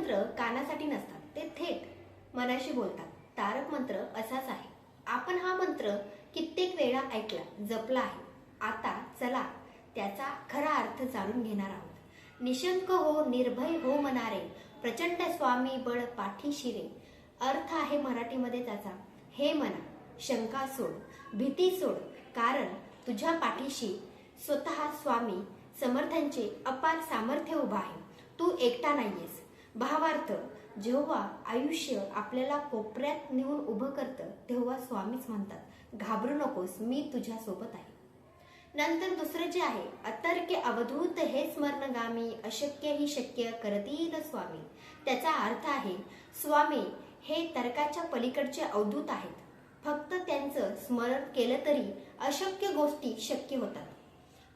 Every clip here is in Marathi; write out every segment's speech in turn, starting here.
मंत्र कानासाठी नसतात, ते थेट मनाशी बोलतात. तारक मंत्र असाच आहे. आपण हा मंत्र कित्येक वेळा ऐकला, जपला आहे. आता चला त्याचा खरा अर्थ जाणून घेणार आहोत. निशंक हो, निर्भय हो मनारे, प्रचंड स्वामी बळ पाठीशी रे. अर्थ आहे मराठीमध्ये त्याचा, हे मना, शंका सोड, भीती सोड, कारण तुझ्या पाठीशी स्वतः स्वामी समर्थांचे अपार सामर्थ्य उभा आहे. तू एकटा नाहीयेस. भावार्थ, जेव्हा आयुष्य आपल्याला कोपऱ्यात नेऊन उभं करतं तेव्हा स्वामीच म्हणतात, घाबरू नकोस, मी तुझ्या सोबत आहे. नंतर दुसरं जे आहे, अतर्क्य अवधूत हे स्मरणगामी, अशक्य ही शक्य करतील स्वामी. त्याचा अर्थ आहे, स्वामी हे तर्काच्या पलीकडचे अवधूत आहेत. फक्त त्यांचं स्मरण केलं तरी अशक्य गोष्टी शक्य होतात.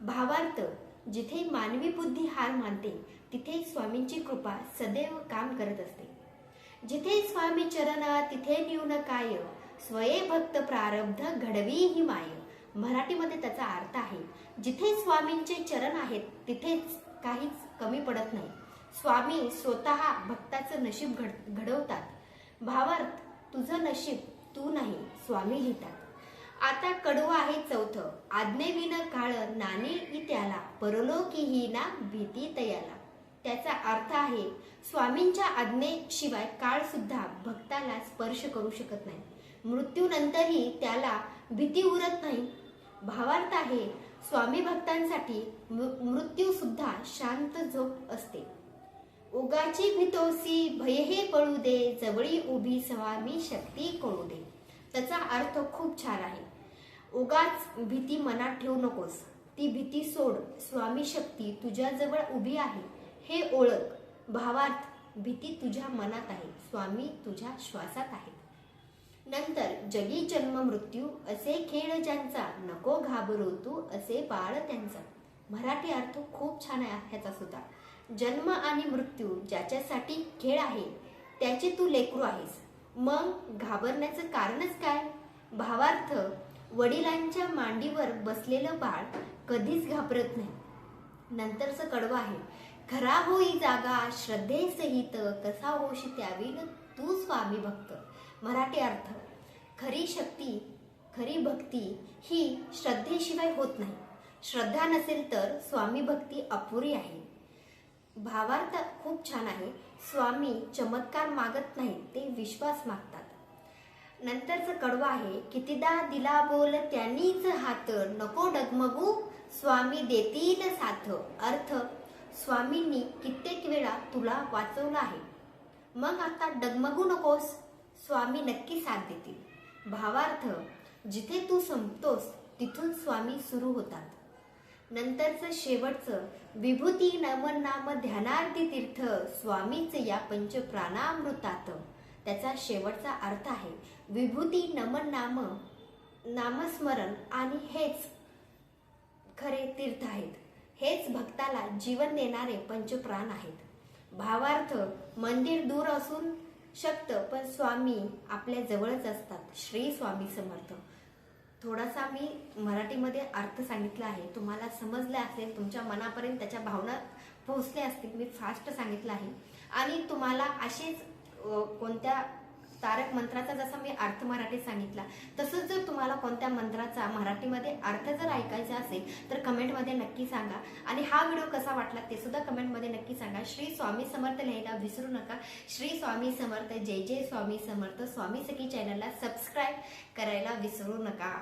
भावार्थ, जिथे मानवी बुद्धी हार मानते तिथे स्वामींची कृपा सदैव काम करत असते. जिथे स्वामी चरण तिथे न्यून काय, स्वये भक्त प्रारब्ध घडवी ही माय. मराठीमध्ये त्याचा अर्थ आहे, जिथे स्वामींचे चरण आहेत तिथेच काहीच कमी पडत नाही. स्वामी स्वतः भक्ताचं नशीब घडवतात. भावार्थ, तुझं नशीब तू नाही, स्वामी लिहितात. आता कडवं आहे चौथं, आज्ञेविन काळ नाणे त्याला, परलोकीही ना भीती तयाला. त्याचा अर्थ आहे, स्वामींच्या आज्ञेशिवाय काळ सुद्धा भक्ताला स्पर्श करू शकत नाही. मृत्यूनंतरही त्याला भीती उरत नाही. भावार्थ आहे, स्वामी भक्तांसाठी मृत्यू सुद्धा शांत झोप असते. उगाची भीतोसी भय हे पळू दे, जवळी उभी स्वामी शक्ती कळू दे. त्याचा अर्थ खूप छान आहे. उगाच भीती मनात ठेवू नकोस, ती भीती सोड. स्वामी शक्ती तुझ्या जवळ उभी आहे हे ओळख. भावार्थ, भीती तुझ्या मनात आहे, स्वामी तुझ्या श्वासात आहे. नंतर जगी जन्म मृत्यू असे खेळ ज्यांचा, नको घाबरू तू असे बाळ त्यांचा. मराठी अर्थ खूप छान आहे ह्याचा सुद्धा. जन्म आणि मृत्यू ज्याच्यासाठी खेळ आहे त्याचे तू लेकरू आहेस, मग घाबरण्याचं कारणच काय. भावार्थ, वडिलांच्या मांडीवर बसलेलं बाळ कधीच घाबरत नाही. नंतरचं कडवं आहे, खरा होई जागा श्रद्धेसहित, कसा होशी त्याविन तू स्वामी भक्त. मराठी अर्थ, खरी शक्ती खरी भक्ती ही श्रद्धेशिवाय होत नाही. श्रद्धा नसेल तर स्वामी भक्ती अपुरी आहे. भावार्थ खूप छान आहे. स्वामी चमत्कार मागत नाही, ते विश्वास मागतात. नंतरचं कडवं आहे, कितीदा दिला बोल त्यांनीच हात, नको डगमगू स्वामी देतील साथ. अर्थ, स्वामींनी कित्येक वेळा तुला वाचवलं आहे, मग आता डगमगू नकोस, स्वामी नक्की साथ देतील. भावार्थ, जिथे तू संपतोस तिथून स्वामी सुरू होतात. नंतरचं शेवटचं, विभूती नमन नाम ध्यानार्थी तीर्थ, स्वामीच या पंच प्राणामृतात. त्याचा शेवटचा अर्थ आहे, विभूती नमन नामस्मरण आणि हेच खरे तीर्थ आहेत. हेच भक्ताला जीवन देणारे पंचप्राण आहेत. भावार्थ, मंदिर दूर असून शकतं पण स्वामी आपल्या जवळच असतात. श्री स्वामी समर्थ. थोडासा मी मराठीमध्ये अर्थ सांगितला आहे, तुम्हाला समजलं असेल, तुमच्या मनापर्यंत त्याच्या भावना पोहोचल्या असतील. मी फास्ट सांगितलं आहे. आणि तुम्हाला असेच कोणत्या तारक मंत्राचा जसा मी अर्थ मराठीत सांगितला तसंच जर तुम्हाला कोणत्या मंत्राचा मराठीमध्ये अर्थ जर ऐकायचा असेल तर कमेंटमध्ये नक्की सांगा. आणि हा व्हिडिओ कसा वाटला ते सुद्धा कमेंटमध्ये नक्की सांगा. श्री स्वामी समर्थ लिहायला विसरू नका. श्री स्वामी समर्थ. जय जय स्वामी समर्थ. स्वामी सखी चॅनलला सबस्क्राईब करायला विसरू नका.